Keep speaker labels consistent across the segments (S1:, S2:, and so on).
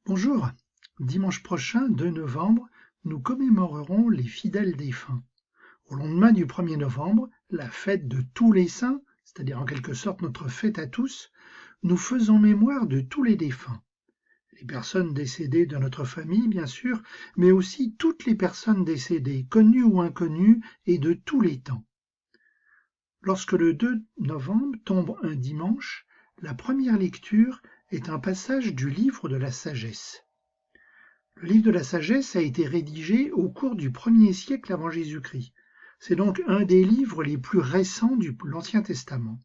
S1: Bonjour, dimanche prochain, 2 novembre, nous commémorerons les fidèles défunts. Au lendemain du 1er novembre, la fête de tous les saints, c'est-à-dire en quelque sorte notre fête à tous, nous faisons mémoire de tous les défunts. Les personnes décédées de notre famille, bien sûr, mais aussi toutes les personnes décédées, connues ou inconnues, et de tous les temps. Lorsque le 2 novembre tombe un dimanche, la première lecture est un passage du livre de la sagesse. Le livre de la sagesse a été rédigé au cours du 1er siècle avant Jésus-Christ. C'est donc un des livres les plus récents de l'Ancien Testament.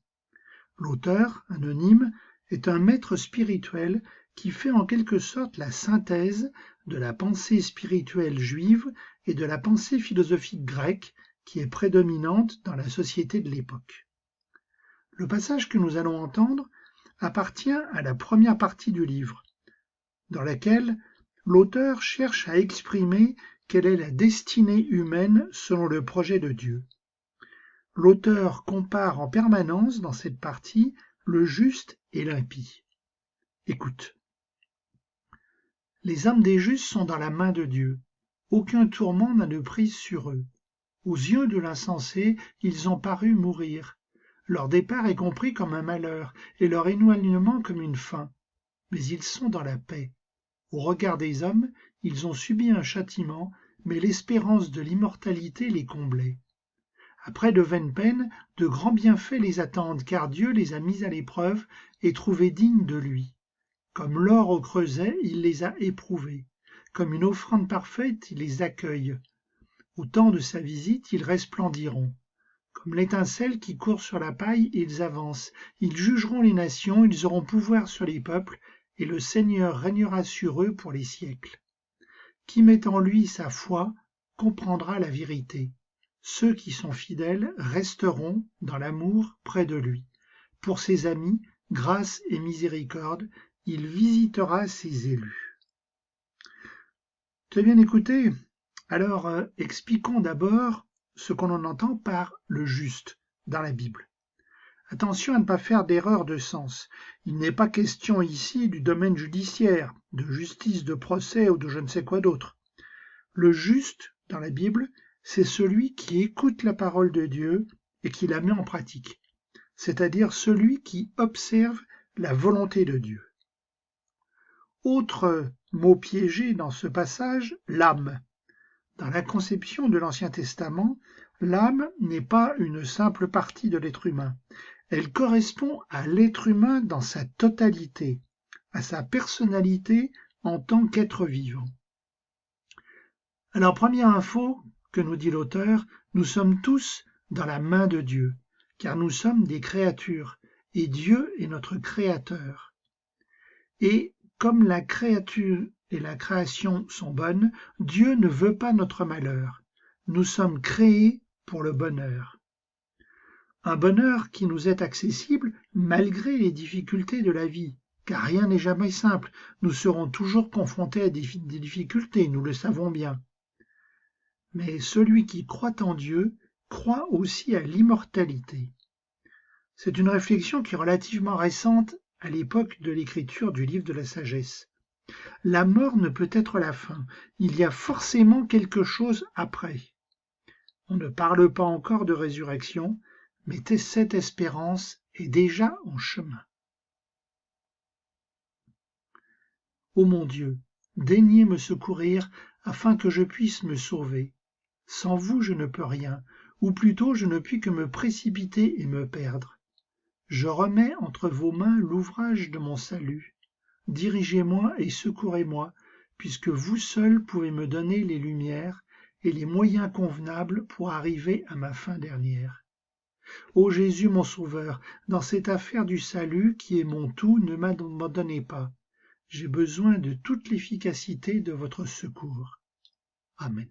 S1: L'auteur, anonyme, est un maître spirituel qui fait en quelque sorte la synthèse de la pensée spirituelle juive et de la pensée philosophique grecque qui est prédominante dans la société de l'époque. Le passage que nous allons entendre appartient à la première partie du livre, dans laquelle l'auteur cherche à exprimer quelle est la destinée humaine selon le projet de Dieu. L'auteur compare en permanence dans cette partie le juste et l'impie. Écoute. Les âmes des justes sont dans la main de Dieu. Aucun tourment n'a de prise sur eux. Aux yeux de l'insensé, ils ont paru mourir. Leur départ est compris comme un malheur et leur éloignement comme une fin. Mais ils sont dans la paix. Au regard des hommes, ils ont subi un châtiment, mais l'espérance de l'immortalité les comblait. Après de vaines peines, de grands bienfaits les attendent, car Dieu les a mis à l'épreuve et trouvés dignes de lui. Comme l'or au creuset, il les a éprouvés. Comme une offrande parfaite, il les accueille. Au temps de sa visite, ils resplendiront. Comme l'étincelle qui court sur la paille, ils avancent. Ils jugeront les nations, ils auront pouvoir sur les peuples, et le Seigneur régnera sur eux pour les siècles. Qui met en lui sa foi comprendra la vérité. Ceux qui sont fidèles resteront dans l'amour près de lui. Pour ses amis, grâce et miséricorde, il visitera ses élus. Tu as bien écouté? Alors, expliquons d'abord ce qu'on en entend par le juste dans la Bible. Attention à ne pas faire d'erreur de sens. Il n'est pas question ici du domaine judiciaire, de justice, de procès ou de je ne sais quoi d'autre. Le juste, dans la Bible, c'est celui qui écoute la parole de Dieu et qui la met en pratique, c'est-à-dire celui qui observe la volonté de Dieu. Autre mot piégé dans ce passage, l'âme. Dans la conception de l'Ancien Testament, l'âme n'est pas une simple partie de l'être humain. Elle correspond à l'être humain dans sa totalité, à sa personnalité en tant qu'être vivant. Alors, première info que nous dit l'auteur, nous sommes tous dans la main de Dieu, car nous sommes des créatures, et Dieu est notre créateur. Et comme la créature et la création sont bonnes, Dieu ne veut pas notre malheur. Nous sommes créés pour le bonheur. Un bonheur qui nous est accessible malgré les difficultés de la vie, car rien n'est jamais simple. Nous serons toujours confrontés à des difficultés, nous le savons bien. Mais celui qui croit en Dieu croit aussi à l'immortalité. C'est une réflexion qui est relativement récente à l'époque de l'écriture du livre de la sagesse. La mort ne peut être la fin, il y a forcément quelque chose après. On ne parle pas encore de résurrection, mais cette espérance est déjà en chemin. Ô mon Dieu, daignez me secourir afin que je puisse me sauver. Sans vous je ne peux rien, ou plutôt je ne puis que me précipiter et me perdre. Je remets entre vos mains l'ouvrage de mon salut. Dirigez-moi et secourez-moi, puisque vous seul pouvez me donner les lumières et les moyens convenables pour arriver à ma fin dernière. Ô Jésus mon Sauveur, dans cette affaire du salut qui est mon tout, ne m'abandonnez pas. J'ai besoin de toute l'efficacité de votre secours. Amen.